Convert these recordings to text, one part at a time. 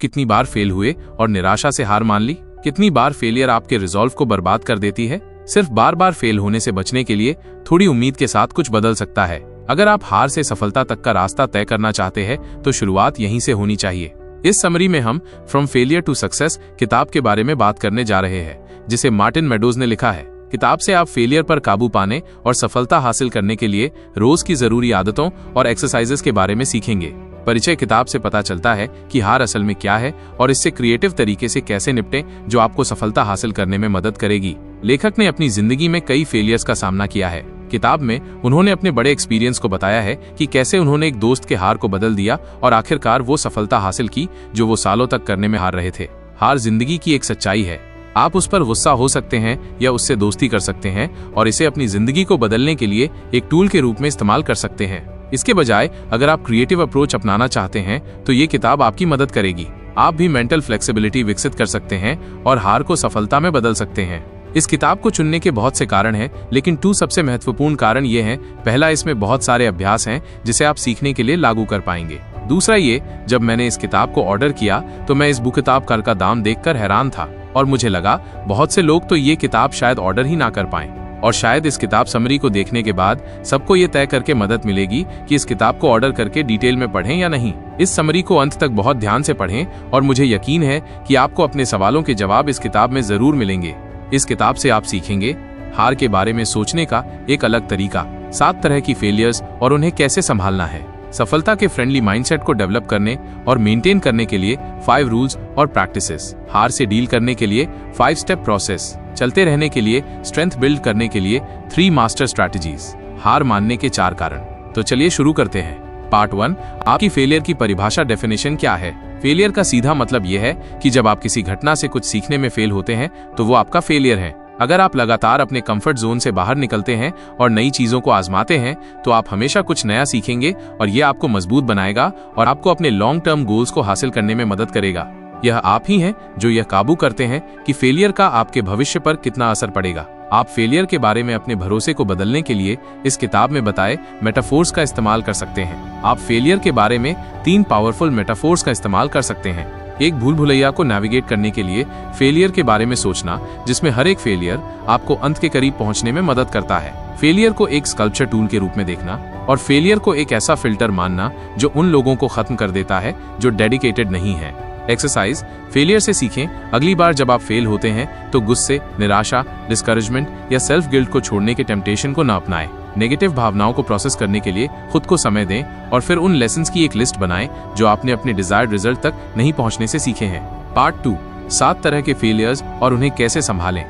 कितनी बार फेल हुए और निराशा से हार मान ली? कितनी बार फेलियर आपके रिजॉल्व को बर्बाद कर देती है? सिर्फ बार बार फेल होने से बचने के लिए थोड़ी उम्मीद के साथ कुछ बदल सकता है। अगर आप हार से सफलता तक का रास्ता तय करना चाहते हैं तो शुरुआत यहीं से होनी चाहिए। इस समरी में हम फ्रॉम फेलियर टू सक्सेस किताब के बारे में बात करने जा रहे हैं, जिसे मार्टिन मेडोज ने लिखा है। किताब से आप फेलियर पर काबू पाने और सफलता हासिल करने के लिए रोज की जरूरी आदतों और एक्सरसाइजेस के बारे में सीखेंगे। परिचय किताब से पता चलता है कि हार असल में क्या है और इससे क्रिएटिव तरीके से कैसे निपटें, जो आपको सफलता हासिल करने में मदद करेगी। लेखक ने अपनी जिंदगी में कई फेलियर्स का सामना किया है। किताब में उन्होंने अपने बड़े एक्सपीरियंस को बताया है कि कैसे उन्होंने एक दोस्त के हार को बदल दिया और आखिरकार वो सफलता हासिल की जो वो सालों तक करने में हार रहे थे। हार जिंदगी की एक सच्चाई है। आप उस पर गुस्सा हो सकते हैं या उससे दोस्ती कर सकते हैं और इसे अपनी जिंदगी को बदलने के लिए एक टूल के रूप में इस्तेमाल कर सकते हैं। इसके बजाय अगर आप क्रिएटिव अप्रोच अपनाना चाहते हैं तो ये किताब आपकी मदद करेगी। आप भी मेंटल फ्लेक्सिबिलिटी विकसित कर सकते हैं और हार को सफलता में बदल सकते हैं। इस किताब को चुनने के बहुत से कारण हैं, लेकिन 2 सबसे महत्वपूर्ण कारण ये हैं। पहला, इसमें बहुत सारे अभ्यास हैं जिसे आप सीखने के लिए लागू कर पाएंगे। दूसरा ये, जब मैंने इस किताब को ऑर्डर किया तो मैं इस बुक किताब का दाम देखकर हैरान था और मुझे लगा बहुत से लोग तो ये किताब शायद ऑर्डर ही ना कर पाएं। और शायद इस किताब समरी को देखने के बाद सबको ये तय करके मदद मिलेगी कि इस किताब को ऑर्डर करके डिटेल में पढ़ें या नहीं। इस समरी को अंत तक बहुत ध्यान से पढ़ें और मुझे यकीन है कि आपको अपने सवालों के जवाब इस किताब में जरूर मिलेंगे। इस किताब से आप सीखेंगे हार के बारे में सोचने का एक अलग तरीका, 7 तरह की फेलियर्स और उन्हें कैसे संभालना है, सफलता के फ्रेंडली माइंडसेट को डेवलप करने और मेंटेन करने के लिए 5 रूल्स और प्रैक्टिसेस, हार से डील करने के लिए 5 स्टेप प्रोसेस, चलते रहने के लिए स्ट्रेंथ बिल्ड करने के लिए 3 मास्टर स्ट्रैटेजीज, हार मानने के 4 कारण। तो चलिए शुरू करते हैं। पार्ट 1, आपकी फेलियर की परिभाषा, डेफिनेशन क्या है? फेलियर का सीधा मतलब यह है कि जब आप किसी घटना से कुछ सीखने में फेल होते हैं तो वो आपका फेलियर है। अगर आप लगातार अपने कंफर्ट जोन से बाहर निकलते हैं और नई चीजों को आजमाते हैं तो आप हमेशा कुछ नया सीखेंगे और ये आपको मजबूत बनाएगा और आपको अपने लॉन्ग टर्म गोल्स को हासिल करने में मदद करेगा। यह आप ही हैं जो यह काबू करते हैं कि फेलियर का आपके भविष्य पर कितना असर पड़ेगा। आप फेलियर के बारे में अपने भरोसे को बदलने के लिए इस किताब में बताए मेटाफोर्स का इस्तेमाल कर सकते हैं। आप फेलियर के बारे में 3 पावरफुल मेटाफोर्स का इस्तेमाल कर सकते हैं। एक भूल भुलैया को नेविगेट करने के लिए फेलियर के बारे में सोचना, जिसमें हर एक फेलियर आपको अंत के करीब पहुंचने में मदद करता है। फेलियर को एक स्कल्पचर टूल के रूप में देखना और फेलियर को एक ऐसा फिल्टर मानना जो उन लोगों को खत्म कर देता है जो डेडिकेटेड नहीं है। एक्सरसाइज, फेलियर से सीखें। अगली बार जब आप फेल होते हैं तो गुस्से, निराशा, डिस्करेजमेंट या सेल्फ गिल्ट को छोड़ने के टेम्पटेशन को न अपनाएं। नेगेटिव भावनाओं को प्रोसेस करने के लिए खुद को समय दें और फिर उन लेसन्स की एक लिस्ट बनाएं जो आपने अपने डिजायर्ड रिजल्ट तक नहीं पहुंचने से सीखे हैं। पार्ट 2, 7 तरह के फेलियर्स और उन्हें कैसे संभालें।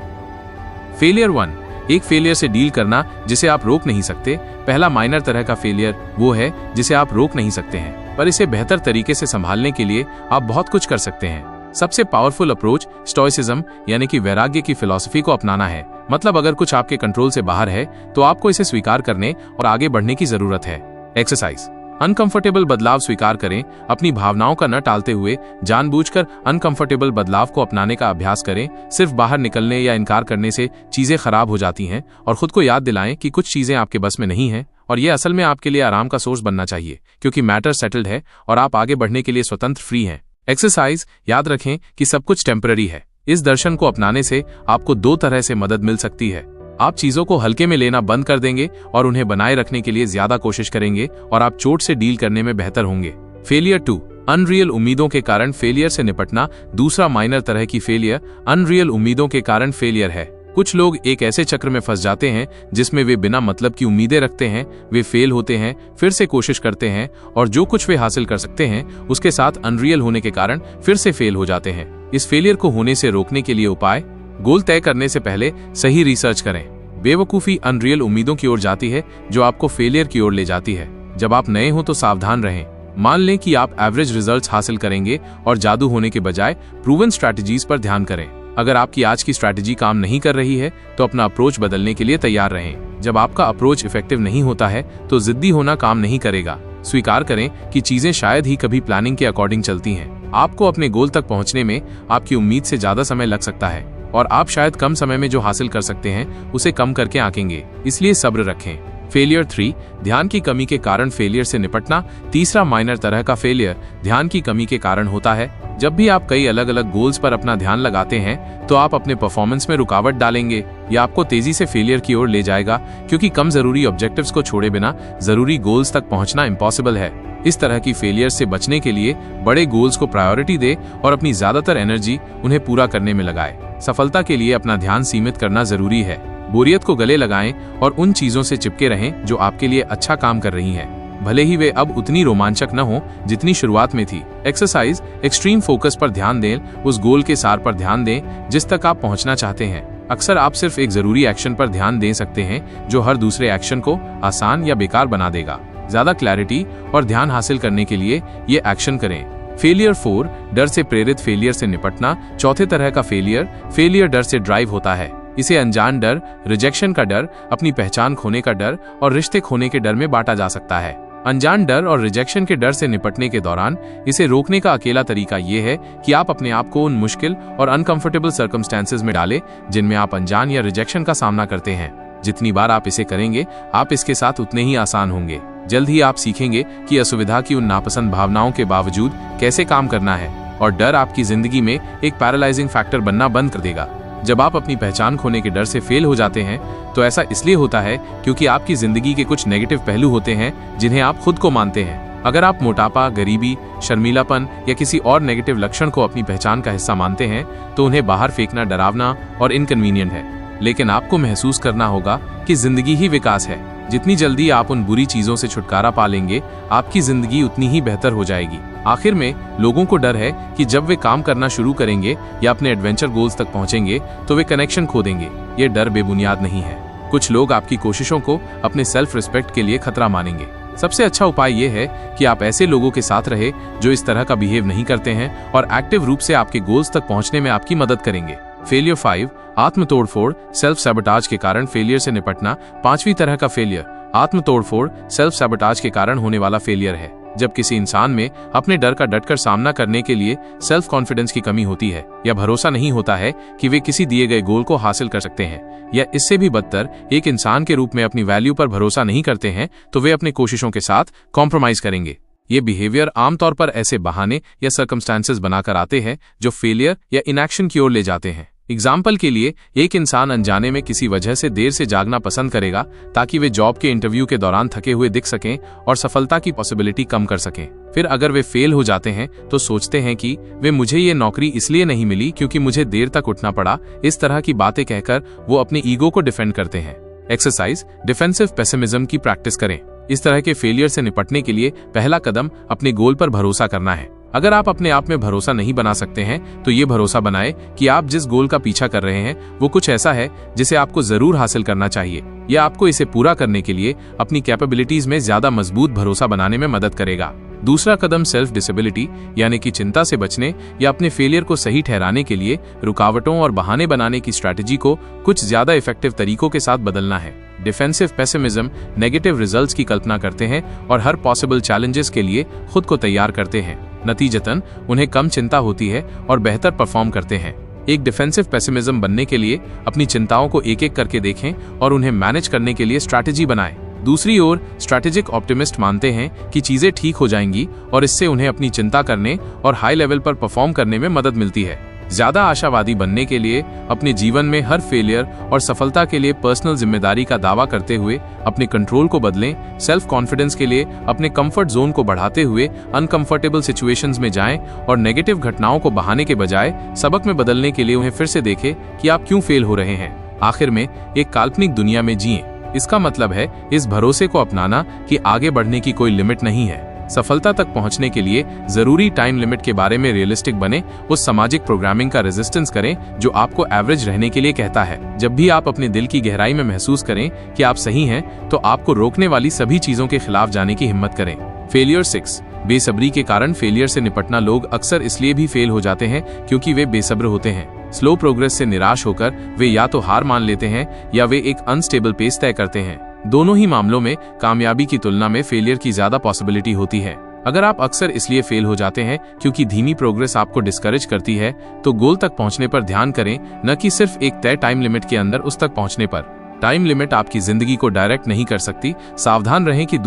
फेलियर 1, एक फेलियर से डील करना जिसे आप रोक नहीं सकते। पहला माइनर तरह का फेलियर वो है जिसे आप रोक नहीं सकते हैं, पर इसे बेहतर तरीके से संभालने के लिए आप बहुत कुछ कर सकते हैं। सबसे पावरफुल अप्रोच स्टोइसिज्म यानी कि वैराग्य की फिलॉसफी को अपनाना है। मतलब अगर कुछ आपके कंट्रोल से बाहर है तो आपको इसे स्वीकार करने और आगे बढ़ने की जरूरत है। एक्सरसाइज, अनकंफर्टेबल बदलाव स्वीकार करें। अपनी भावनाओं का न टालते हुए जानबूझकर अनकंफर्टेबल बदलाव को अपनाने का अभ्यास करें। सिर्फ बाहर निकलने या इनकार करने से चीजें खराब हो जाती हैं और खुद को याद दिलाएं कि कुछ चीजें आपके बस में नहीं हैं और ये असल में आपके लिए आराम का सोर्स बनना चाहिए, क्योंकि मैटर सेटल्ड है और आप आगे बढ़ने के लिए स्वतंत्र फ्री हैं। एक्सरसाइज, याद रखें कि सब कुछ टेम्पररी है। इस दर्शन को अपनाने से आपको 2 तरह से मदद मिल सकती है। आप चीजों को हल्के में लेना बंद कर देंगे और उन्हें बनाए रखने के लिए ज्यादा कोशिश करेंगे और आप चोट से डील करने में बेहतर होंगे। फेलियर 2, अनरियल उम्मीदों के कारण फेलियर से निपटना। दूसरा माइनर तरह की फेलियर अनरियल उम्मीदों के कारण फेलियर है। कुछ लोग एक ऐसे चक्र में फंस जाते हैं जिसमें वे बिना मतलब की उम्मीदें रखते हैं। वे फेल होते हैं, फिर से कोशिश करते हैं और जो कुछ वे हासिल कर सकते हैं उसके साथ अनरियल होने के कारण फिर से फेल हो जाते हैं। इस फेलियर को होने से रोकने के लिए उपाय, गोल तय करने से पहले सही रिसर्च करें। बेवकूफी अनरियल उम्मीदों की ओर जाती है जो आपको फेलियर की ओर ले जाती है। जब आप नए हो तो सावधान रहें। मान लें कि आप एवरेज रिजल्ट्स हासिल करेंगे और जादू होने के बजाय प्रूवन स्ट्रैटेजीज पर ध्यान करें। अगर आपकी आज की स्ट्रैटेजी काम नहीं कर रही है तो अपना अप्रोच बदलने के लिए तैयार रहें। जब आपका अप्रोच इफेक्टिव नहीं होता है तो जिद्दी होना काम नहीं करेगा। स्वीकार करें कि चीजें शायद ही कभी प्लानिंग के अकॉर्डिंग चलती हैं। आपको अपने गोल तक पहुंचने में आपकी उम्मीद से ज्यादा समय लग सकता है और आप शायद कम समय में जो हासिल कर सकते हैं उसे कम करके आंकेंगे। इसलिए सब्र रखें। फेलियर 3, ध्यान की कमी के कारण फेलियर से निपटना। तीसरा माइनर तरह का फेलियर ध्यान की कमी के कारण होता है। जब भी आप कई अलग अलग गोल्स पर अपना ध्यान लगाते हैं तो आप अपने परफॉर्मेंस में रुकावट डालेंगे। यह आपको तेजी से फेलियर की ओर ले जाएगा, क्योंकि कम जरूरी ऑब्जेक्टिव्स को छोड़े बिना जरूरी गोल्स तक पहुंचना इम्पॉसिबल है। इस तरह की फेलियर से बचने के लिए बड़े गोल्स को प्रायोरिटी दे और अपनी ज्यादातर एनर्जी उन्हें पूरा करने में लगाए। सफलता के लिए अपना ध्यान सीमित करना जरूरी है। बोरियत को गले लगाएं और उन चीजों से चिपके रहें जो आपके लिए अच्छा काम कर रही हैं, भले ही वे अब उतनी रोमांचक न हो जितनी शुरुआत में थी। एक्सरसाइज, एक्सट्रीम फोकस पर ध्यान दें, उस गोल के सार पर ध्यान दें जिस तक आप पहुंचना चाहते हैं। अक्सर आप सिर्फ एक जरूरी एक्शन पर ध्यान दे सकते हैं जो हर दूसरे एक्शन को आसान या बेकार बना देगा। ज्यादा क्लैरिटी और ध्यान हासिल करने के लिए ये एक्शन करें। फेलियर 4, डर से प्रेरित फेलियर से निपटना। चौथे तरह का फेलियर डर से ड्राइव होता है। इसे अनजान डर, रिजेक्शन का डर, अपनी पहचान खोने का डर और रिश्ते खोने के डर में बांटा जा सकता है। अनजान डर और रिजेक्शन के डर से निपटने के दौरान इसे रोकने का अकेला तरीका यह है कि आप अपने आप को उन मुश्किल और अनकंफर्टेबल सर्कमस्टेंसेस में डालें जिनमें आप अनजान या रिजेक्शन का सामना करते हैं। जितनी बार आप इसे करेंगे, आप इसके साथ उतने ही आसान होंगे। जल्द ही आप सीखेंगे कि असुविधा की उन नापसंद भावनाओं के बावजूद कैसे काम करना है, और डर आपकी जिंदगी में एक पैरालाइजिंग फैक्टर बनना बंद कर देगा। जब आप अपनी पहचान खोने के डर से फेल हो जाते हैं तो ऐसा इसलिए होता है क्योंकि आपकी जिंदगी के कुछ नेगेटिव पहलू होते हैं जिन्हें आप खुद को मानते हैं। अगर आप मोटापा, गरीबी, शर्मीलापन या किसी और नेगेटिव लक्षण को अपनी पहचान का हिस्सा मानते हैं तो उन्हें बाहर फेंकना डरावना और इनकन्वीनियंट है। लेकिन आपको महसूस करना होगा कि जिंदगी ही विकास है। जितनी जल्दी आप उन बुरी चीजों से छुटकारा पा लेंगे, आपकी जिंदगी उतनी ही बेहतर हो जाएगी। आखिर में लोगों को डर है कि जब वे काम करना शुरू करेंगे या अपने एडवेंचर गोल्स तक पहुंचेंगे तो वे कनेक्शन खो देंगे। ये डर बेबुनियाद नहीं है। कुछ लोग आपकी कोशिशों को अपने सेल्फ रिस्पेक्ट के लिए खतरा मानेंगे। सबसे अच्छा उपाय यह है कि आप ऐसे लोगों के साथ रहे जो इस तरह का बिहेव नहीं करते हैं और एक्टिव रूप से आपके गोल्स तक पहुंचने में आपकी मदद करेंगे। फेलियर 5, आत्म तोड़फोड़, सेल्फ सैबोटाज के कारण फेलियर से निपटना। पांचवी तरह का फेलियर आत्म तोड़फोड़, सेल्फ सैबोटाज के कारण होने वाला फेलियर है। जब किसी इंसान में अपने डर का डटकर सामना करने के लिए सेल्फ कॉन्फिडेंस की कमी होती है या भरोसा नहीं होता है कि वे किसी दिए गए गोल को हासिल कर सकते हैं, या इससे भी बदतर एक इंसान के रूप में अपनी वैल्यू पर भरोसा नहीं करते हैं, तो वे अपनी कोशिशों के साथ कॉम्प्रोमाइज करेंगे। ये बिहेवियर आमतौर पर ऐसे बहाने या सर्कमस्टांसेस बनाकर आते हैं जो फेलियर या इनएक्शन की ओर ले जाते हैं। एग्जाम्पल के लिए, एक इंसान अनजाने में किसी वजह से देर से जागना पसंद करेगा ताकि वे जॉब के इंटरव्यू के दौरान थके हुए दिख सकें और सफलता की पॉसिबिलिटी कम कर सकें। फिर अगर वे फेल हो जाते हैं तो सोचते हैं कि वे मुझे ये नौकरी इसलिए नहीं मिली क्योंकि मुझे देर तक उठना पड़ा। इस तरह की बातें कहकर वो अपने ईगो को डिफेंड करते हैं। एक्सरसाइज, डिफेंसिव पेसिमिज्म की प्रैक्टिस करें। इस तरह के फेलियर से निपटने के लिए पहला कदम अपने गोल पर भरोसा करना है। अगर आप अपने आप में भरोसा नहीं बना सकते हैं तो ये भरोसा बनाएं कि आप जिस गोल का पीछा कर रहे हैं वो कुछ ऐसा है जिसे आपको जरूर हासिल करना चाहिए। यह आपको इसे पूरा करने के लिए अपनी कैपेबिलिटीज में ज्यादा मजबूत भरोसा बनाने में मदद करेगा। दूसरा कदम सेल्फ डिसेबिलिटी यानी कि चिंता से बचने या अपने फेलियर को सही ठहराने के लिए रुकावटों और बहाने बनाने की स्ट्रैटेजी को कुछ ज्यादा इफेक्टिव तरीकों के साथ बदलना है। डिफेंसिव पेसिमिज्म नेगेटिव रिजल्ट्स की कल्पना करते हैं और हर पॉसिबल चैलेंजेस के लिए खुद को तैयार करते हैं। नतीजतन उन्हें कम चिंता होती है और बेहतर परफॉर्म करते हैं। एक डिफेंसिव पेसिमिज्म बनने के लिए अपनी चिंताओं को एक एक करके देखें और उन्हें मैनेज करने के लिए स्ट्रैटेजी बनाएं। दूसरी ओर स्ट्रैटेजिक ऑप्टिमिस्ट मानते हैं कि चीजें ठीक हो जाएंगी और इससे उन्हें अपनी चिंता करने और हाई लेवल पर परफॉर्म करने में मदद मिलती है। ज्यादा आशावादी बनने के लिए अपने जीवन में हर फेलियर और सफलता के लिए पर्सनल जिम्मेदारी का दावा करते हुए अपने कंट्रोल को बदलें। सेल्फ कॉन्फिडेंस के लिए अपने कंफर्ट जोन को बढ़ाते हुए अनकंफर्टेबल सिचुएशंस में जाएं और नेगेटिव घटनाओं को बहाने के बजाय सबक में बदलने के लिए उन्हें फिर से देखें कि आप क्यों फेल हो रहे हैं। आखिर में एक काल्पनिक दुनिया में जिएं। इसका मतलब है इस भरोसे को अपनाना कि आगे बढ़ने की कोई लिमिट नहीं है। सफलता तक पहुंचने के लिए जरूरी टाइम लिमिट के बारे में रियलिस्टिक बने। उस सामाजिक प्रोग्रामिंग का रेजिस्टेंस करें जो आपको एवरेज रहने के लिए कहता है। जब भी आप अपने दिल की गहराई में महसूस करें कि आप सही हैं, तो आपको रोकने वाली सभी चीजों के खिलाफ जाने की हिम्मत करें। फेलियर 6, बेसब्री के कारण फेलियर से निपटना। लोग अक्सर इसलिए भी फेल हो जाते हैं क्योंकि वे बेसब्र होते हैं। स्लो प्रोग्रेस से निराश होकर वे या तो हार मान लेते हैं या वे एक अनस्टेबल पेस तय करते हैं। दोनों ही मामलों में कामयाबी की तुलना में फेलियर की ज्यादा पॉसिबिलिटी होती है। अगर आप अक्सर इसलिए फेल हो जाते हैं क्योंकि धीमी प्रोग्रेस आपको डिस्करेज करती है, तो गोल तक पहुंचने पर ध्यान करें, न कि सिर्फ एक तय टाइम लिमिट के अंदर उस तक पहुंचने पर। टाइम लिमिट आपकी जिंदगी को डायरेक्ट नहीं कर सकती। सावधान रहें कि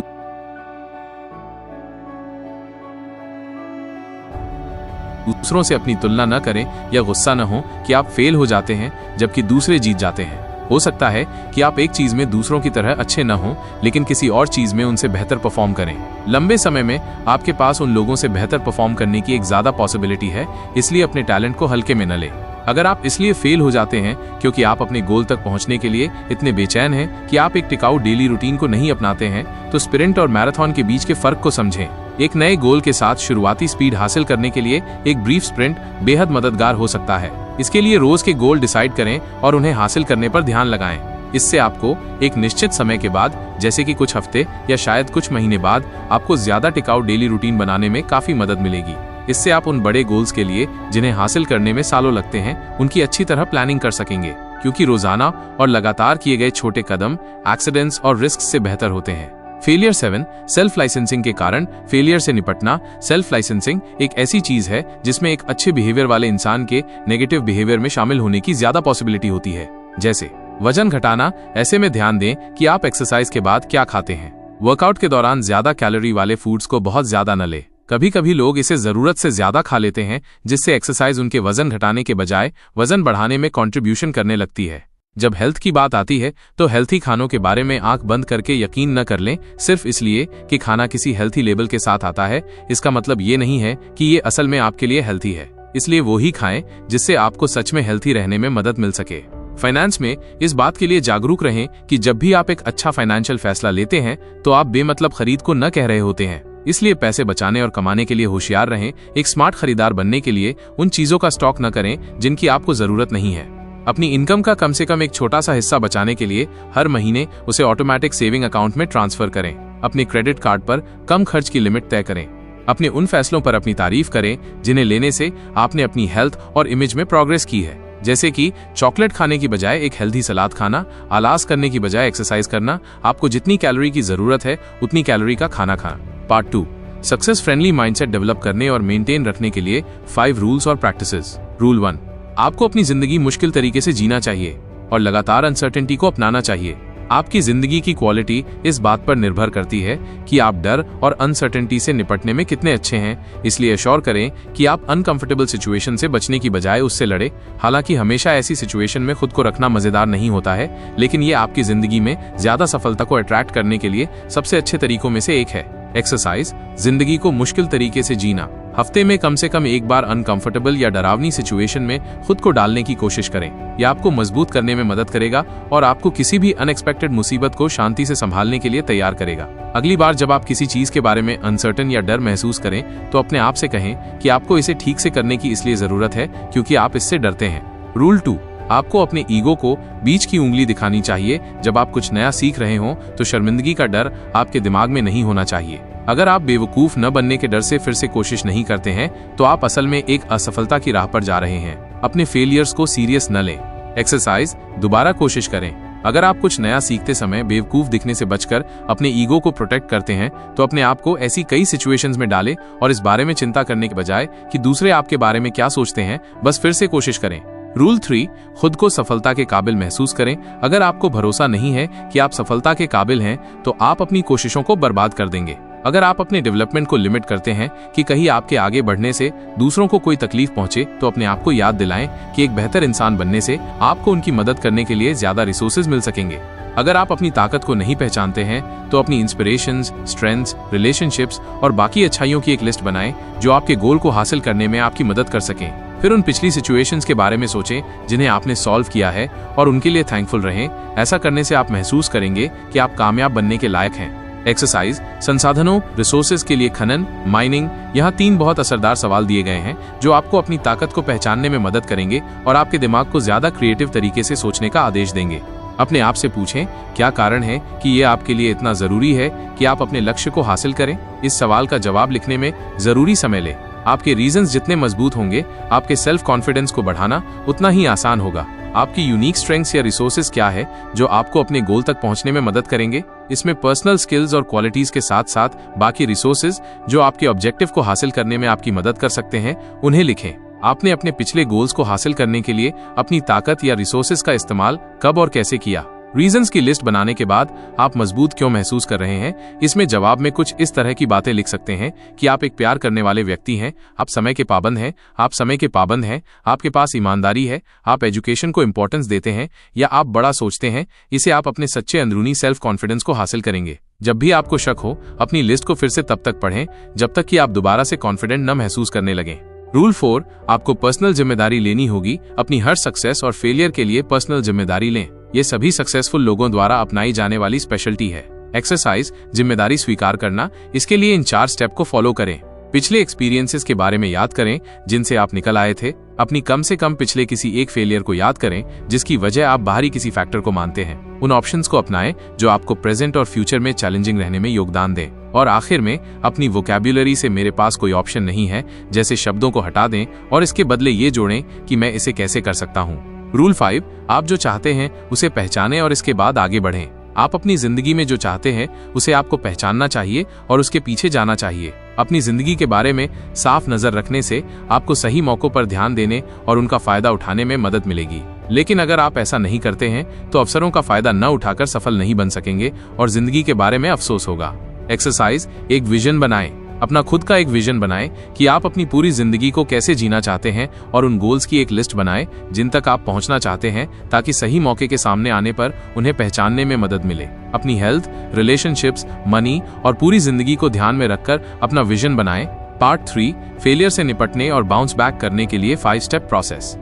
दूसरों से अपनी तुलना न करें या गुस्सा न हो कि आप फेल हो जाते हैं जबकि दूसरे जीत जाते हैं। हो सकता है कि आप एक चीज में दूसरों की तरह अच्छे न हो, लेकिन किसी और चीज में उनसे बेहतर परफॉर्म करें। लंबे समय में आपके पास उन लोगों से बेहतर परफॉर्म करने की एक ज्यादा पॉसिबिलिटी है, इसलिए अपने टैलेंट को हल्के में न लें। अगर आप इसलिए फेल हो जाते हैं क्योंकि आप अपने गोल तक पहुंचने के लिए इतने बेचैन हैं कि आप एक टिकाऊ डेली रूटीन को नहीं अपनाते हैं, तो स्प्रिंट और मैराथन के बीच के फर्क को समझें। एक नए गोल के साथ शुरुआती स्पीड हासिल करने के लिए एक ब्रीफ स्प्रिंट बेहद मददगार हो सकता है। इसके लिए रोज के गोल डिसाइड करें और उन्हें हासिल करने पर ध्यान लगाएं। इससे आपको एक निश्चित समय के बाद, जैसे कि कुछ हफ्ते या शायद कुछ महीने बाद, आपको ज्यादा टिकाऊ डेली रूटीन बनाने में काफी मदद मिलेगी। इससे आप उन बड़े गोल्स के लिए जिन्हें हासिल करने में सालों लगते हैं, उनकी अच्छी तरह प्लानिंग कर सकेंगे, क्योंकि रोजाना और लगातार किए गए छोटे कदम एक्सीडेंट्स और रिस्क से बेहतर होते हैं। फेलियर 7, सेल्फ लाइसेंसिंग के कारण फेलियर से निपटना। सेल्फ लाइसेंसिंग एक ऐसी चीज है जिसमें एक अच्छे बिहेवियर वाले इंसान के नेगेटिव बिहेवियर में शामिल होने की ज्यादा पॉसिबिलिटी होती है, जैसे वजन घटाना। ऐसे में ध्यान दें कि आप एक्सरसाइज के बाद क्या खाते हैं। वर्कआउट के दौरान ज्यादा कैलोरी वाले फूड्स को बहुत ज्यादा न लें। कभी कभी लोग इसे जरूरत से ज्यादा खा लेते हैं, जिससे एक्सरसाइज उनके वजन घटाने के बजाय वजन बढ़ाने में कंट्रीब्यूशन करने लगती है। जब हेल्थ की बात आती है तो हेल्थी खानों के बारे में आंख बंद करके यकीन न कर लें सिर्फ इसलिए कि खाना किसी हेल्थी लेबल के साथ आता है। इसका मतलब ये नहीं है कि ये असल में आपके लिए हेल्थी है। इसलिए वो ही खाएं जिससे आपको सच में हेल्थी रहने में मदद मिल सके। फाइनेंस में इस बात के लिए जागरूक रहें कि जब भी आप एक अच्छा फाइनेंशियल फैसला लेते हैं तो आप बेमतलब खरीद को न कह रहे होते हैं। इसलिए पैसे बचाने और कमाने के लिए होशियार रहें। एक स्मार्ट खरीदार बनने के लिए उन चीजों का स्टॉक न करें जिनकी आपको जरूरत नहीं है। अपनी इनकम का कम से कम एक छोटा सा हिस्सा बचाने के लिए हर महीने उसे ऑटोमेटिक सेविंग अकाउंट में ट्रांसफर करें। अपने क्रेडिट कार्ड पर कम खर्च की लिमिट तय करें। अपने उन फैसलों पर अपनी तारीफ करें जिन्हें लेने से आपने अपनी हेल्थ और इमेज में प्रोग्रेस की है, जैसे कि चॉकलेट खाने की बजाय एक हेल्दी सलाद खाना, आलस करने की बजाय एक्सरसाइज करना, आपको जितनी कैलोरी की जरूरत है उतनी कैलोरी का खाना खाना। Part 2, success friendly mindset develop करने और मेंटेन रखने के लिए 5 रूल्स और प्रैक्टिसेस। रूल 1, आपको अपनी जिंदगी मुश्किल तरीके से जीना चाहिए और लगातार अनसर्टेनिटी को अपनाना चाहिए। आपकी जिंदगी की क्वालिटी इस बात पर निर्भर करती है कि आप डर और अनसर्टेनिटी से निपटने में कितने अच्छे हैं। इसलिए एश्योर करें कि आप अनकंफर्टेबल सिचुएशन से बचने की बजाय उससे लड़े। हालांकि हमेशा ऐसी सिचुएशन में खुद को रखना मजेदार नहीं होता है, लेकिन ये आपकी जिंदगी में ज्यादा सफलता को अट्रैक्ट करने के लिए सबसे अच्छे तरीकों में से एक है। एक्सरसाइज, जिंदगी को मुश्किल तरीके से जीना। हफ्ते में कम से कम एक बार अनकंफर्टेबल या डरावनी सिचुएशन में खुद को डालने की कोशिश करें। यह आपको मजबूत करने में मदद करेगा और आपको किसी भी अनएक्सपेक्टेड मुसीबत को शांति से संभालने के लिए तैयार करेगा। अगली बार जब आप किसी चीज के बारे में अनसर्टन या डर महसूस करें तो अपने आप से कहें कि आपको इसे ठीक से करने की इसलिए जरूरत है क्योंकि आप इससे डरते हैं। रूल 2, आपको अपने ईगो को बीच की उंगली दिखानी चाहिए। जब आप कुछ नया सीख रहे हो तो शर्मिंदगी का डर आपके दिमाग में नहीं होना चाहिए। अगर आप बेवकूफ न बनने के डर से फिर से कोशिश नहीं करते हैं तो आप असल में एक असफलता की राह पर जा रहे हैं। अपने फेलियर्स को सीरियस न लें। एक्सरसाइज, दोबारा कोशिश करें। अगर आप कुछ नया सीखते समय बेवकूफ दिखने से बचकर अपने ईगो को प्रोटेक्ट करते हैं तो अपने आप को ऐसी कई सिचुएशंस में डालें और इस बारे में चिंता करने के बजाय कि दूसरे आपके बारे में क्या सोचते हैं, बस फिर से कोशिश करें। रूल 3, खुद को सफलता के काबिल महसूस करें। अगर आपको भरोसा नहीं है कि आप सफलता के काबिल हैं तो आप अपनी कोशिशों को बर्बाद कर देंगे। अगर आप अपने डेवलपमेंट को लिमिट करते हैं कि कहीं आपके आगे बढ़ने से दूसरों को कोई तकलीफ पहुंचे, तो अपने आप को याद दिलाएं कि एक बेहतर इंसान बनने से आपको उनकी मदद करने के लिए ज्यादा रिसोर्सेज मिल सकेंगे। अगर आप अपनी ताकत को नहीं पहचानते हैं तो अपनी इंस्पिरेशंस, स्ट्रेंथ्स, रिलेशनशिप्स और बाकी अच्छाइयों की एक लिस्ट बनाएं जो आपके गोल को हासिल करने में आपकी मदद कर सकें। फिर उन पिछली सिचुएशंस के बारे में सोचें जिन्हें आपने सॉल्व किया है और उनके लिए थैंकफुल रहें। ऐसा करने से आप महसूस करेंगे कि आप कामयाब बनने के लायक हैं। एक्सरसाइज, संसाधनों, रिसोर्सेज के लिए खनन, माइनिंग। यहाँ 3 बहुत असरदार सवाल दिए गए हैं जो आपको अपनी ताकत को पहचानने में मदद करेंगे और आपके दिमाग को ज्यादा क्रिएटिव तरीके से सोचने का आदेश देंगे। अपने आप से पूछें, क्या कारण है कि ये आपके लिए इतना जरूरी है कि आप अपने लक्ष्य को हासिल करें। इस सवाल का जवाब लिखने में जरूरी समय लें। आपके रीजंस जितने मजबूत होंगे, आपके सेल्फ कॉन्फिडेंस को बढ़ाना उतना ही आसान होगा। आपकी यूनिक स्ट्रेंथ्स या रिसोर्सेज क्या है जो आपको अपने गोल तक पहुंचने में मदद करेंगे। इसमें पर्सनल स्किल्स और क्वालिटीज के साथ साथ बाकी रिसोर्सेज जो आपके ऑब्जेक्टिव को हासिल करने में आपकी मदद कर सकते हैं, उन्हें लिखें। आपने अपने पिछले गोल्स को हासिल करने के लिए अपनी ताकत या रिसोर्सेज का इस्तेमाल कब और कैसे किया। रीजंस की लिस्ट बनाने के बाद आप मजबूत क्यों महसूस कर रहे हैं, इसमें जवाब में कुछ इस तरह की बातें लिख सकते हैं कि आप एक प्यार करने वाले व्यक्ति हैं, आप समय के पाबंद हैं, आप समय के पाबंद हैं, आपके पास ईमानदारी है, आप एजुकेशन को इंपॉर्टेंस देते हैं, या आप बड़ा सोचते हैं। इसे आप अपने सच्चे अंदरूनी सेल्फ कॉन्फिडेंस को हासिल करेंगे। जब भी आपको शक हो, अपनी लिस्ट को फिर से तब तक पढ़ें जब तक कि आप दोबारा से कॉन्फिडेंट न महसूस करने लगें। रूल 4, आपको पर्सनल जिम्मेदारी लेनी होगी। अपनी हर सक्सेस और फेलियर के लिए पर्सनल जिम्मेदारी लें। ये सभी सक्सेसफुल लोगों द्वारा अपनाई जाने वाली स्पेशलिटी है। एक्सरसाइज, जिम्मेदारी स्वीकार करना। इसके लिए इन 4 स्टेप को फॉलो करें। पिछले एक्सपीरियंसेस के बारे में याद करें जिनसे आप निकल आए थे। अपनी कम से कम पिछले किसी एक फेलियर को याद करें जिसकी वजह आप बाहरी किसी फैक्टर को मानते हैं। उन ऑप्शंस को अपनाएं जो आपको प्रेजेंट और फ्यूचर में चैलेंजिंग रहने में योगदान दें। और आखिर में अपनी वोकैब्युलरी से मेरे पास कोई ऑप्शन नहीं है जैसे शब्दों को हटा दें और इसके बदले ये जोड़ें कि मैं इसे कैसे कर सकता हूँ। रूल 5, आप जो चाहते हैं उसे पहचानें और इसके बाद आगे बढ़ें। आप अपनी जिंदगी में जो चाहते हैं उसे आपको पहचानना चाहिए और उसके पीछे जाना चाहिए। अपनी जिंदगी के बारे में साफ नजर रखने से आपको सही मौकों पर ध्यान देने और उनका फायदा उठाने में मदद मिलेगी। लेकिन अगर आप ऐसा नहीं करते हैं तो अवसरों का फायदा न उठाकर सफल नहीं बन सकेंगे और जिंदगी के बारे में अफसोस होगा। एक्सरसाइज, एक विजन बनाएं। अपना खुद का एक विजन बनाएं कि आप अपनी पूरी जिंदगी को कैसे जीना चाहते हैं और उन गोल्स की एक लिस्ट बनाएं जिन तक आप पहुंचना चाहते हैं ताकि सही मौके के सामने आने पर उन्हें पहचानने में मदद मिले। अपनी हेल्थ, रिलेशनशिप्स, मनी और पूरी जिंदगी को ध्यान में रखकर अपना विजन बनाएं। पार्ट 3, फेलियर से निपटने और बाउंस बैक करने के लिए 5 स्टेप प्रोसेस।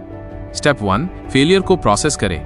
स्टेप 1, फेलियर को प्रोसेस करें।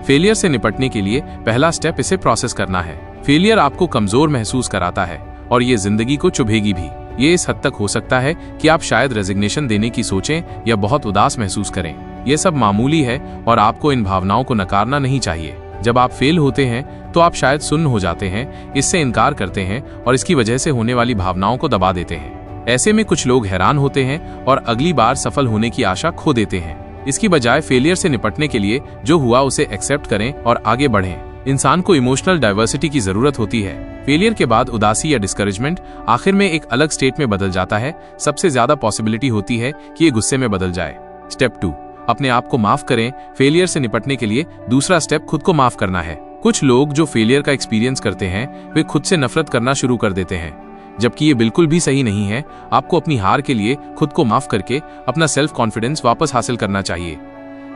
फेलियर से निपटने के लिए पहला स्टेप इसे प्रोसेस करना है। फेलियर आपको कमजोर महसूस कराता है और ये जिंदगी को चुभेगी भी। ये इस हद तक हो सकता है कि आप शायद रेजिग्नेशन देने की सोचें या बहुत उदास महसूस करें। ये सब मामूली है और आपको इन भावनाओं को नकारना नहीं चाहिए। जब आप फेल होते हैं तो आप शायद सुन्न हो जाते हैं, इससे इनकार करते हैं और इसकी वजह से होने वाली भावनाओं को दबा देते हैं। ऐसे में कुछ लोग हैरान होते हैं और अगली बार सफल होने की आशा खो देते हैं। इसकी बजाय फेलियर से निपटने के लिए जो हुआ उसे एक्सेप्ट करें और आगे बढ़ें। इंसान को इमोशनल डाइवर्सिटी की जरूरत होती है। फेलियर के बाद उदासी या डिस्करेजमेंट आखिर में एक अलग स्टेट में बदल जाता है। सबसे ज्यादा पॉसिबिलिटी होती है कि ये गुस्से में बदल जाए। स्टेप 2, अपने आप को माफ करें। फेलियर से निपटने के लिए दूसरा स्टेप खुद को माफ करना है। कुछ लोग जो फेलियर का एक्सपीरियंस करते हैं वे खुद से नफरत करना शुरू कर देते हैं, जबकि ये बिल्कुल भी सही नहीं है। आपको अपनी हार के लिए खुद को माफ करके अपना सेल्फ कॉन्फिडेंस वापस हासिल करना चाहिए।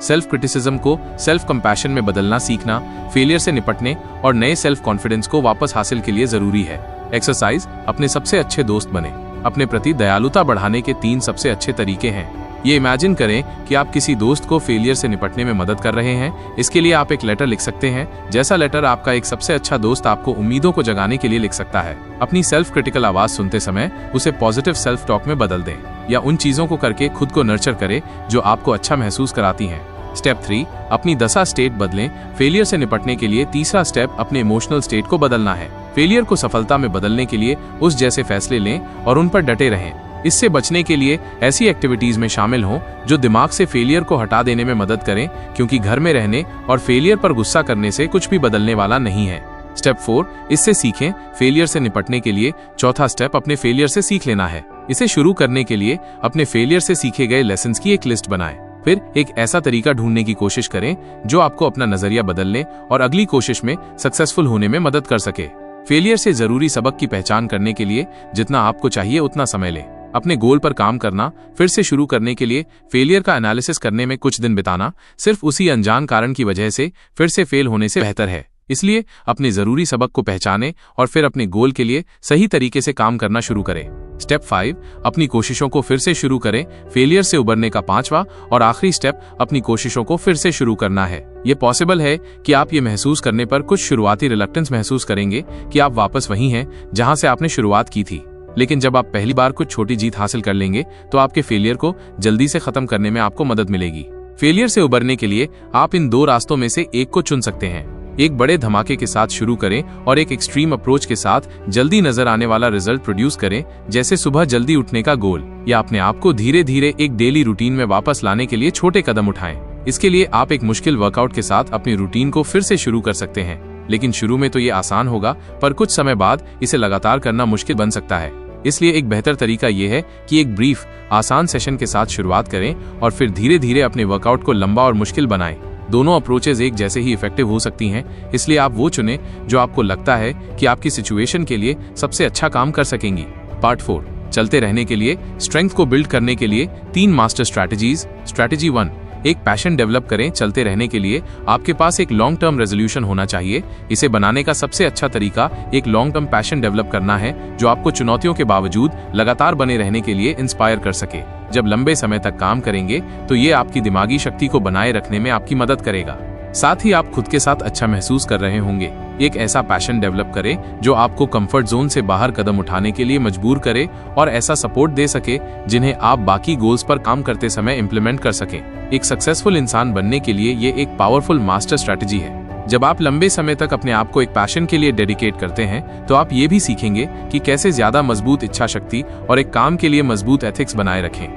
सेल्फ क्रिटिसिज्म को सेल्फ कंपैशन में बदलना सीखना फेलियर से निपटने और नए सेल्फ कॉन्फिडेंस को वापस हासिल के लिए जरूरी है। एक्सरसाइज, अपने सबसे अच्छे दोस्त बने। अपने प्रति दयालुता बढ़ाने के 3 सबसे अच्छे तरीके हैं। ये इमेजिन करें कि आप किसी दोस्त को फेलियर से निपटने में मदद कर रहे हैं। इसके लिए आप एक लेटर लिख सकते हैं, जैसा लेटर आपका एक सबसे अच्छा दोस्त आपको उम्मीदों को जगाने के लिए लिख सकता है। अपनी सेल्फ क्रिटिकल आवाज सुनते समय उसे पॉजिटिव सेल्फ टॉक में बदल दें या उन चीजों को करके खुद को नर्चर करें जो आपको अच्छा महसूस कराती हैं। स्टेप 3, अपनी दशा स्टेट बदलें। फेलियर से निपटने के लिए तीसरा स्टेप अपने इमोशनल स्टेट को बदलना है। फेलियर को सफलता में बदलने के लिए उस जैसे फैसले लें और उन पर डटे रहें। इससे बचने के लिए ऐसी एक्टिविटीज में शामिल हों जो दिमाग से फेलियर को हटा देने में मदद करें, क्योंकि घर में रहने और फेलियर पर गुस्सा करने से कुछ भी बदलने वाला नहीं है। स्टेप 4, इससे सीखें। फेलियर से निपटने के लिए चौथा स्टेप अपने फेलियर से सीख लेना है। इसे शुरू करने के लिए अपने फेलियर से सीखे गए लेसन्स की एक लिस्ट बनाएं। फिर एक ऐसा तरीका ढूंढने की कोशिश करें जो आपको अपना नजरिया बदलने और अगली कोशिश में सक्सेसफुल होने में मदद कर सके। फेलियर से जरूरी सबक की पहचान करने के लिए जितना आपको चाहिए उतना समय लें। अपने गोल पर काम करना फिर से शुरू करने के लिए फेलियर का एनालिसिस करने में कुछ दिन बिताना सिर्फ उसी अनजान कारण की वजह से फिर से फेल होने से बेहतर है। इसलिए अपने जरूरी सबक को पहचानें और फिर अपने गोल के लिए सही तरीके से काम करना शुरू करें। स्टेप 5, अपनी कोशिशों को फिर से शुरू करें। फेलियर से उबरने का 5वां और आखिरी स्टेप अपनी कोशिशों को फिर से शुरू करना है। ये पॉसिबल है कि आप ये महसूस करने पर कुछ शुरुआती रिलक्टेंस महसूस करेंगे कि आप वापस वहीं हैं जहां से आपने शुरुआत की थी। लेकिन जब आप पहली बार कुछ छोटी जीत हासिल कर लेंगे तो आपके फेलियर को जल्दी से खत्म करने में आपको मदद मिलेगी। फेलियर से उबरने के लिए आप इन 2 रास्तों में से एक को चुन सकते हैं। एक बड़े धमाके के साथ शुरू करें और एक एक्सट्रीम अप्रोच के साथ जल्दी नजर आने वाला रिजल्ट प्रोड्यूस करें, जैसे सुबह जल्दी उठने का गोल, या अपने आप को धीरे धीरे एक डेली रूटीन में वापस लाने के लिए छोटे कदम उठाएं। इसके लिए आप एक मुश्किल वर्कआउट के साथ अपनी रूटीन को फिर से शुरू कर सकते हैं। लेकिन शुरू में तो ये आसान होगा, पर कुछ समय बाद इसे लगातार करना मुश्किल बन सकता है। इसलिए एक बेहतर तरीका यह है कि एक ब्रीफ आसान सेशन के साथ शुरुआत करें और फिर धीरे धीरे अपने वर्कआउट को लंबा और मुश्किल बनाएं। दोनों अप्रोचेज एक जैसे ही इफेक्टिव हो सकती हैं, इसलिए आप वो चुनें जो आपको लगता है कि आपकी सिचुएशन के लिए सबसे अच्छा काम कर सकेंगी। पार्ट 4, चलते रहने के लिए स्ट्रेंथ को बिल्ड करने के लिए 3 मास्टर स्ट्रैटेजीज। स्ट्रैटेजी 1, एक पैशन डेवलप करें। चलते रहने के लिए आपके पास एक लॉन्ग टर्म रेजोल्यूशन होना चाहिए। इसे बनाने का सबसे अच्छा तरीका एक लॉन्ग टर्म पैशन डेवलप करना है जो आपको चुनौतियों के बावजूद लगातार बने रहने के लिए इंस्पायर कर सके। जब लंबे समय तक काम करेंगे तो ये आपकी दिमागी शक्ति को बनाए रखने में आपकी मदद करेगा। साथ ही आप खुद के साथ अच्छा महसूस कर रहे होंगे। एक ऐसा पैशन डेवलप करें जो आपको कंफर्ट जोन से बाहर कदम उठाने के लिए मजबूर करे और ऐसा सपोर्ट दे सके जिन्हें आप बाकी गोल्स पर काम करते समय इंप्लीमेंट कर सकें। एक सक्सेसफुल इंसान बनने के लिए ये एक पावरफुल मास्टर स्ट्रैटेजी है। जब आप लंबे समय तक अपने आप को एक पैशन के लिए डेडिकेट करते हैं तो आप ये भी सीखेंगे कि कैसे ज्यादा मजबूत इच्छा शक्ति और एक काम के लिए मजबूत एथिक्स बनाए रखें।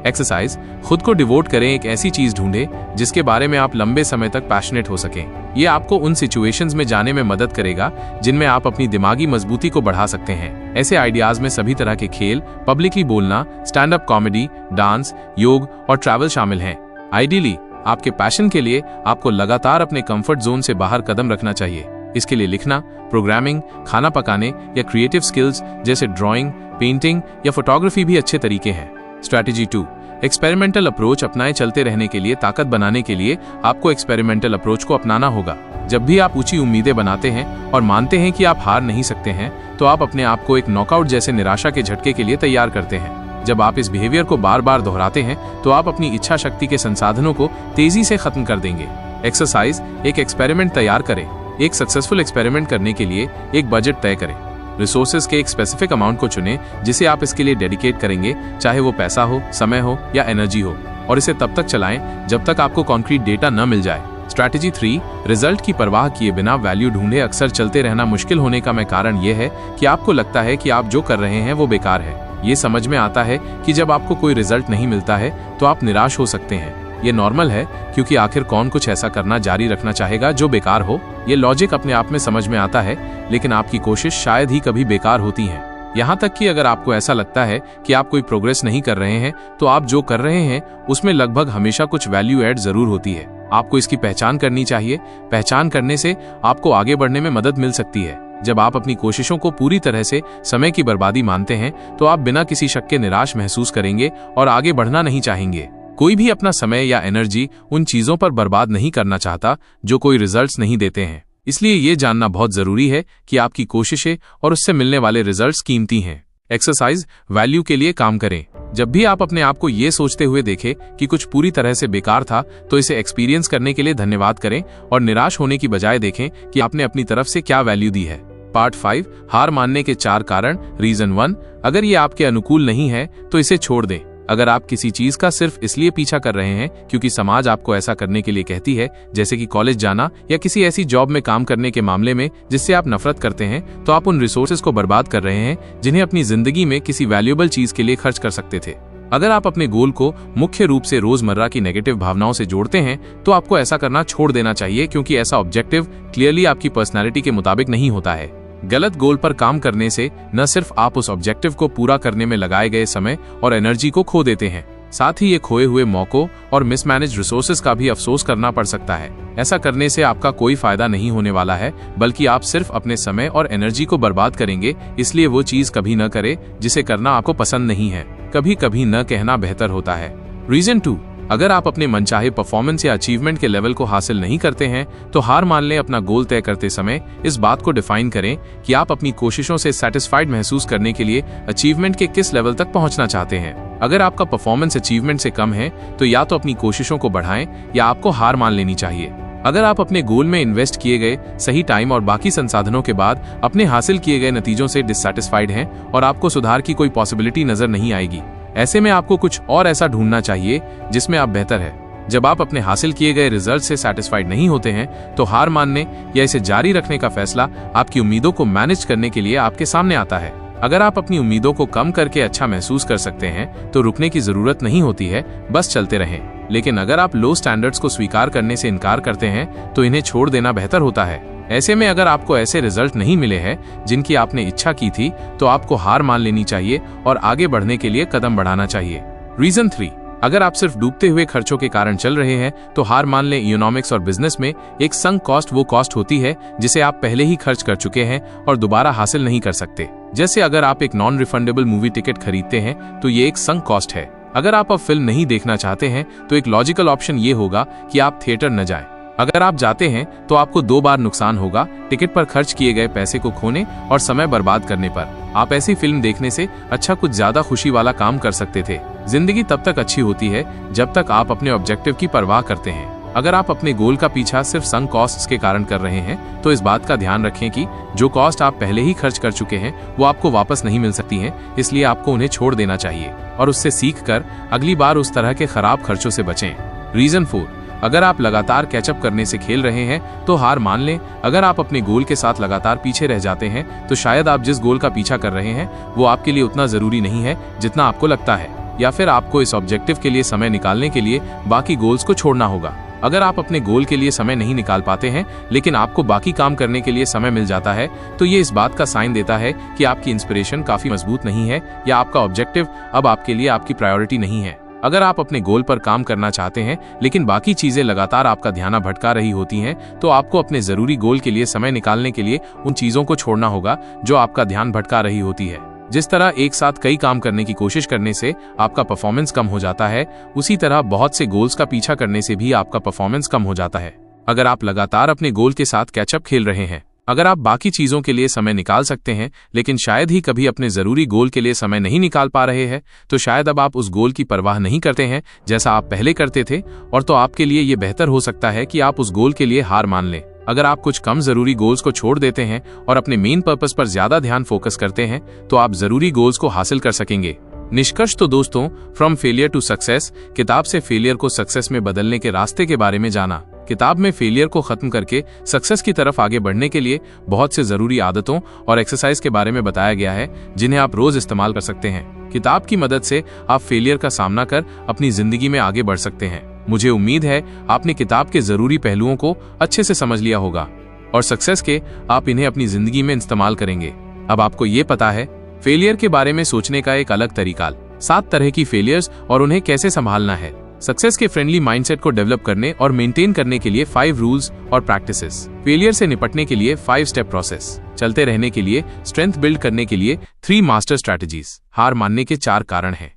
एक्सरसाइज, खुद को डिवोट करें। एक ऐसी चीज ढूंढें जिसके बारे में आप लंबे समय तक पैशनेट हो सकें। ये आपको उन सिचुएशंस में जाने में मदद करेगा जिनमें आप अपनी दिमागी मजबूती को बढ़ा सकते हैं। ऐसे आइडियाज में सभी तरह के खेल, पब्लिकली बोलना, स्टैंड अप कॉमेडी, डांस, योग और ट्रैवल शामिल हैं। आइडियली आपके पैशन के लिए आपको लगातार अपने कंफर्ट जोन से बाहर कदम रखना चाहिए। इसके लिए लिखना, प्रोग्रामिंग, खाना पकाने या क्रिएटिव स्किल्स जैसे ड्राइंग, पेंटिंग या फोटोग्राफी भी अच्छे तरीके हैं। स्ट्रैटेजी 2, एक्सपेरिमेंटल अप्रोच अपनाएं। चलते रहने के लिए ताकत बनाने के लिए आपको एक्सपेरिमेंटल अप्रोच को अपनाना होगा। जब भी आप ऊंची उम्मीदें बनाते हैं और मानते हैं कि आप हार नहीं सकते हैं तो आप अपने आप को एक नॉकआउट जैसे निराशा के झटके के लिए तैयार करते हैं। जब आप इस बिहेवियर को बार बार दोहराते हैं तो आप अपनी इच्छा शक्ति के संसाधनों को तेजी से खत्म कर देंगे। एक्सरसाइज, एक एक्सपेरिमेंट तैयार करें। एक सक्सेसफुल एक्सपेरिमेंट करने के लिए एक बजट तय करें। रिसोर्सेज के एक स्पेसिफिक अमाउंट को चुनें जिसे आप इसके लिए डेडिकेट करेंगे, चाहे वो पैसा हो, समय हो या एनर्जी हो, और इसे तब तक चलाएं जब तक आपको कॉन्क्रीट डेटा न मिल जाए। स्ट्रैटेजी 3, रिजल्ट की परवाह किए बिना वैल्यू ढूंढे। अक्सर चलते रहना मुश्किल होने का कारण यह है कि आपको लगता है कि आप जो कर रहे हैं वो बेकार है। ये समझ में आता है कि जब आपको कोई रिजल्ट नहीं मिलता है तो आप निराश हो सकते हैं। ये नॉर्मल है क्योंकि आखिर कौन कुछ ऐसा करना जारी रखना चाहेगा जो बेकार हो। ये लॉजिक अपने आप में समझ में आता है, लेकिन आपकी कोशिश शायद ही कभी बेकार होती है। यहाँ तक कि अगर आपको ऐसा लगता है कि आप कोई प्रोग्रेस नहीं कर रहे हैं तो आप जो कर रहे हैं उसमें लगभग हमेशा कुछ वैल्यू ऐड जरूर होती है। आपको इसकी पहचान करनी चाहिए। पहचान करने से आपको आगे बढ़ने में मदद मिल सकती है। जब आप अपनी कोशिशों को पूरी तरह से समय की बर्बादी मानते हैं तो आप बिना किसी शक के निराश महसूस करेंगे और आगे बढ़ना नहीं चाहेंगे। कोई भी अपना समय या एनर्जी उन चीजों पर बर्बाद नहीं करना चाहता जो कोई रिजल्ट्स नहीं देते हैं। इसलिए ये जानना बहुत जरूरी है कि आपकी कोशिशें और उससे मिलने वाले रिजल्ट्स कीमती हैं। एक्सरसाइज, वैल्यू के लिए काम करें। जब भी आप अपने आप को ये सोचते हुए देखें कि कुछ पूरी तरह से बेकार था तो इसे एक्सपीरियंस करने के लिए धन्यवाद करें और निराश होने की बजाय देखें कि आपने अपनी तरफ से क्या वैल्यू दी है। पार्ट 5, हार मानने के 4 कारण। रीजन 1, अगर ये आपके अनुकूल नहीं है तो इसे छोड़ दें। अगर आप किसी चीज का सिर्फ इसलिए पीछा कर रहे हैं क्योंकि समाज आपको ऐसा करने के लिए कहती है, जैसे कि कॉलेज जाना या किसी ऐसी जॉब में काम करने के मामले में जिससे आप नफरत करते हैं, तो आप उन रिसोर्सेज को बर्बाद कर रहे हैं जिन्हें अपनी जिंदगी में किसी वैल्यूएबल चीज के लिए खर्च कर सकते थे। अगर आप अपने गोल को मुख्य रूप से रोजमर्रा की नेगेटिव भावनाओं से जोड़ते हैं तो आपको ऐसा करना छोड़ देना चाहिए, क्योंकि ऐसा ऑब्जेक्टिव क्लियरली आपकी पर्सनैलिटी के मुताबिक नहीं होता है। गलत गोल पर काम करने से न सिर्फ आप उस ऑब्जेक्टिव को पूरा करने में लगाए गए समय और एनर्जी को खो देते हैं, साथ ही ये खोए हुए मौकों और मिसमैनेज रिसोर्सेज का भी अफसोस करना पड़ सकता है। ऐसा करने से आपका कोई फायदा नहीं होने वाला है, बल्कि आप सिर्फ अपने समय और एनर्जी को बर्बाद करेंगे। इसलिए वो चीज कभी न करें जिसे करना आपको पसंद नहीं है। कभी कभी न कहना बेहतर होता है। रीजन 2, अगर आप अपने मनचाहे परफॉर्मेंस या अचीवमेंट के लेवल को हासिल नहीं करते हैं तो हार मान लें। अपना गोल तय करते समय इस बात को डिफाइन करें कि आप अपनी कोशिशों से सेटिस्फाइड महसूस करने के लिए अचीवमेंट के किस लेवल तक पहुंचना चाहते हैं। अगर आपका परफॉर्मेंस अचीवमेंट से कम है तो या तो अपनी कोशिशों को बढ़ाएं या आपको हार मान लेनी चाहिए। अगर आप अपने गोल में इन्वेस्ट किए गए सही टाइम और बाकी संसाधनों के बाद अपने हासिल किए गए नतीजों से डिससैटिस्फाइड हैं और आपको सुधार की कोई पॉसिबिलिटी नजर नहीं आएगी, ऐसे में आपको कुछ और ऐसा ढूंढना चाहिए जिसमें आप बेहतर है। जब आप अपने हासिल किए गए रिजल्ट से सैटिस्फाइड नहीं होते हैं तो हार मानने या इसे जारी रखने का फैसला आपकी उम्मीदों को मैनेज करने के लिए आपके सामने आता है। अगर आप अपनी उम्मीदों को कम करके अच्छा महसूस कर सकते हैं तो रुकने की जरूरत नहीं होती है, बस चलते रहें। लेकिन अगर आप लो स्टैंडर्ड्स को स्वीकार करने से इनकार करते हैं तो इन्हें छोड़ देना बेहतर होता है। ऐसे में अगर आपको ऐसे रिजल्ट नहीं मिले हैं जिनकी आपने इच्छा की थी तो आपको हार मान लेनी चाहिए और आगे बढ़ने के लिए कदम बढ़ाना चाहिए। रीजन 3, अगर आप सिर्फ डूबते हुए खर्चों के कारण चल रहे हैं तो हार मान लें। इकोनॉमिक्स और बिजनेस में एक संक कॉस्ट वो कॉस्ट होती है जिसे आप पहले ही खर्च कर चुके हैं और दोबारा हासिल नहीं कर सकते। जैसे अगर आप एक नॉन रिफंडेबल मूवी टिकट खरीदते हैं तो ये एक संक कॉस्ट है। अगर आप अब फिल्म नहीं देखना चाहते हैं तो एक लॉजिकल ऑप्शन ये होगा कि आप थिएटर न जाएं। अगर आप जाते हैं तो आपको 2 बार नुकसान होगा, टिकट पर खर्च किए गए पैसे को खोने और समय बर्बाद करने पर। आप ऐसी फिल्म देखने से अच्छा कुछ ज्यादा खुशी वाला काम कर सकते थे। जिंदगी तब तक अच्छी होती है जब तक आप अपने ऑब्जेक्टिव की परवाह करते हैं। अगर आप अपने गोल का पीछा सिर्फ संक कॉस्ट्स के कारण कर रहे हैं तो इस बात का ध्यान रखें कि जो कॉस्ट आप पहले ही खर्च कर चुके हैं वो आपको वापस नहीं मिल सकती हैं, इसलिए आपको उन्हें छोड़ देना चाहिए और उससे सीख कर अगली बार उस तरह के खराब खर्चों से बचें। रीजन 4, अगर आप लगातार कैचअप करने से खेल रहे हैं तो हार मान लें। अगर आप अपने गोल के साथ लगातार पीछे रह जाते हैं तो शायद आप जिस गोल का पीछा कर रहे हैं वो आपके लिए उतना जरूरी नहीं है जितना आपको लगता है, या फिर आपको इस ऑब्जेक्टिव के लिए समय निकालने के लिए बाकी गोल्स को छोड़ना होगा। अगर आप अपने गोल के लिए समय नहीं निकाल पाते हैं लेकिन आपको बाकी काम करने के लिए समय मिल जाता है तो ये इस बात का साइन देता है कि आपकी इंस्पिरेशन काफी मजबूत नहीं है या आपका ऑब्जेक्टिव अब आपके लिए आपकी प्रायोरिटी नहीं है। अगर आप अपने गोल पर काम करना चाहते हैं लेकिन बाकी चीजें लगातार आपका ध्यान भटका रही होती हैं तो आपको अपने जरूरी गोल के लिए समय निकालने के लिए उन चीजों को छोड़ना होगा जो आपका ध्यान भटका रही होती है। जिस तरह एक साथ कई काम करने की कोशिश करने से आपका परफॉर्मेंस कम हो जाता है, उसी तरह बहुत से गोल्स का पीछा करने से भी आपका परफॉर्मेंस कम हो जाता है। अगर आप लगातार अपने गोल के साथ कैचअप खेल रहे हैं, अगर आप बाकी चीजों के लिए समय निकाल सकते हैं लेकिन शायद ही कभी अपने जरूरी गोल के लिए समय नहीं निकाल पा रहे हैं, तो शायद अब आप उस गोल की परवाह नहीं करते हैं जैसा आप पहले करते थे, और तो आपके लिए ये बेहतर हो सकता है कि आप उस गोल के लिए हार मान लें। अगर आप कुछ कम जरूरी गोल्स को छोड़ देते हैं और अपने मेन पर्पस पर ज्यादा ध्यान फोकस करते हैं तो आप जरूरी गोल्स को हासिल कर सकेंगे। निष्कर्ष तो दोस्तों, फ्रॉम फेलियर टू सक्सेस किताब से फेलियर को सक्सेस में बदलने के रास्ते के बारे में जाना। किताब में फेलियर को खत्म करके सक्सेस की तरफ आगे बढ़ने के लिए बहुत से जरूरी आदतों और एक्सरसाइज के बारे में बताया गया है जिन्हें आप रोज इस्तेमाल कर सकते हैं। किताब की मदद से आप फेलियर का सामना कर अपनी जिंदगी में आगे बढ़ सकते हैं। मुझे उम्मीद है आपने किताब के जरूरी पहलुओं को अच्छे से समझ लिया होगा और सक्सेस के आप इन्हें अपनी जिंदगी में इस्तेमाल करेंगे। अब आपको ये पता है फेलियर के बारे में सोचने का एक अलग तरीका, 7 तरह की फेलियर्स और उन्हें कैसे संभालना है, सक्सेस के फ्रेंडली माइंडसेट को डेवलप करने और मेंटेन करने के लिए 5 रूल्स और प्रैक्टिसेस, फेलियर से निपटने के लिए 5 स्टेप प्रोसेस, चलते रहने के लिए, स्ट्रेंथ बिल्ड करने के लिए 3 मास्टर स्ट्रैटेजीज, हार मानने के 4 कारण हैं।